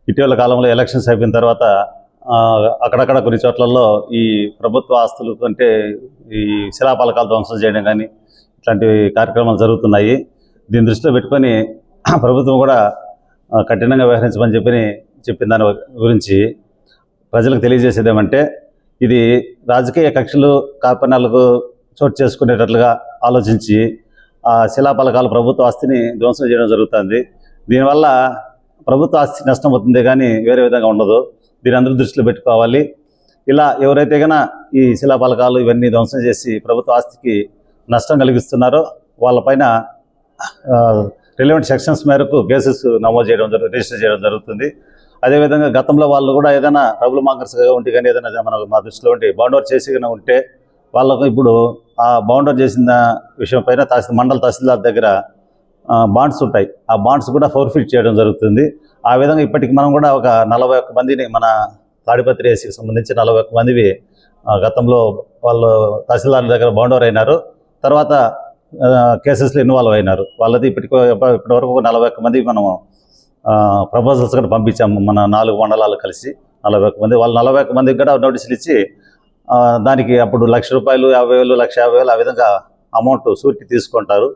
ఇటీవల కాలంలో ఎలక్షన్స్ అయిపోయిన తర్వాత అక్కడక్కడ కొన్ని చోట్లలో ఈ ప్రభుత్వ ఆస్తులు అంటే ఈ శిలాఫలకాలు ధ్వంసం చేయడం కానీ ఇట్లాంటి కార్యక్రమాలు జరుగుతున్నాయి. దీన్ని దృష్టిలో పెట్టుకొని ప్రభుత్వం కూడా కఠినంగా వ్యవహరించమని చెప్పిన దాని గురించి ప్రజలకు తెలియజేసేది ఏమంటే, ఇది రాజకీయ కక్షలు కార్పణ్యాలకు చోటు చేసుకునేటట్లుగా ఆలోచించి ఆ శిలాఫలకాలు ప్రభుత్వ ఆస్తిని ధ్వంసం చేయడం జరుగుతుంది. దీనివల్ల ప్రభుత్వ ఆస్తి నష్టం అవుతుంది కానీ వేరే విధంగా ఉండదు. దీని అందరూ దృష్టిలో పెట్టుకోవాలి. ఇలా ఎవరైతే కన్నా ఈ శిలాఫలకాలు ఇవన్నీ ధ్వంసం చేసి ప్రభుత్వ ఆస్తికి నష్టం కలిగిస్తున్నారో వాళ్ళపైన రిలవెంట్ సెక్షన్స్ మేరకు కేసెస్ నమోదు చేయడం రిజిస్టర్ చేయడం జరుగుతుంది. అదేవిధంగా గతంలో వాళ్ళు కూడా ఏదైనా ట్రబుల్ మాంకర్స్గా ఉంటే కానీ ఏదైనా మా దృష్టిలో ఉంటే బౌండర్ చేసి ఉంటే వాళ్ళకు ఇప్పుడు ఆ బౌండర్ చేసిన విషయం పైన మండల తహసీల్దార్ దగ్గర బాండ్స్ ఉంటాయి. ఆ బాండ్స్ కూడా ఫోర్ఫిట్ చేయడం జరుగుతుంది. ఆ విధంగా ఇప్పటికి మనం కూడా ఒక 41 మందిని మన తాడిపత్రి ఏసీకి సంబంధించి 41 మందివి గతంలో వాళ్ళు తహసీల్దార్ దగ్గర బౌండర్ అయినారు. తర్వాత కేసెస్లో ఇన్వాల్వ్ అయినారు. వాళ్ళది ఇప్పటివరకు 41 మందికి మనం ప్రపోజల్స్ కూడా పంపించాము. మన 4 మండలాలు కలిసి 41 మంది. వాళ్ళు 41 మందికి కూడా నోటీసులు ఇచ్చి దానికి అప్పుడు ₹1,00,000, 50,000, 1,50,000 ఆ విధంగా అమౌంట్ సూరికి తీసుకుంటారు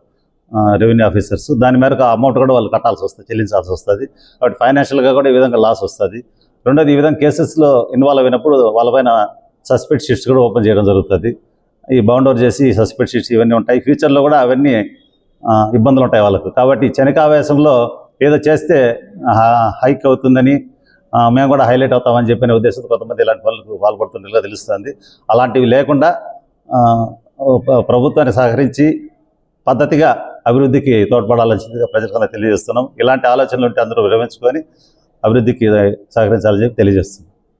రెవెన్యూ ఆఫీసర్స్. దాని మేరకు ఆ అమౌంట్ కూడా వాళ్ళు చెల్లించాల్సి వస్తుంది. కాబట్టి ఫైనాన్షియల్గా కూడా ఈ విధంగా లాస్ వస్తుంది. రెండోది, ఈ విధంగా కేసెస్లో ఇన్వాల్వ్ అయినప్పుడు వాళ్ళపైన సస్పెక్ట్ షీట్స్ కూడా ఓపెన్ చేయడం జరుగుతుంది. ఈ బౌండర్ చేసి సస్పెక్ట్ షీట్స్ ఇవన్నీ ఉంటాయి. ఫ్యూచర్లో కూడా అవన్నీ ఇబ్బందులు ఉంటాయి వాళ్ళకు. కాబట్టి క్షణికావేశంలో ఏదో చేస్తే హైక్ అవుతుందని మేము కూడా హైలైట్ అవుతామని చెప్పిన ఉద్దేశంతో కొంతమంది ఇలాంటి వాళ్ళకు పాల్పడుతున్నట్టుగా తెలుస్తుంది. అలాంటివి లేకుండా ప్రభుత్వాన్ని సహకరించి పద్ధతిగా అభివృద్ధికి తోడ్పడాలని ప్రజలకు తెలియజేస్తున్నాం. ఇలాంటి ఆలోచనలు ఉంటే అందరూ విరమించుకొని అభివృద్ధికి సహకరించాలని చెప్పి తెలియజేస్తున్నాం.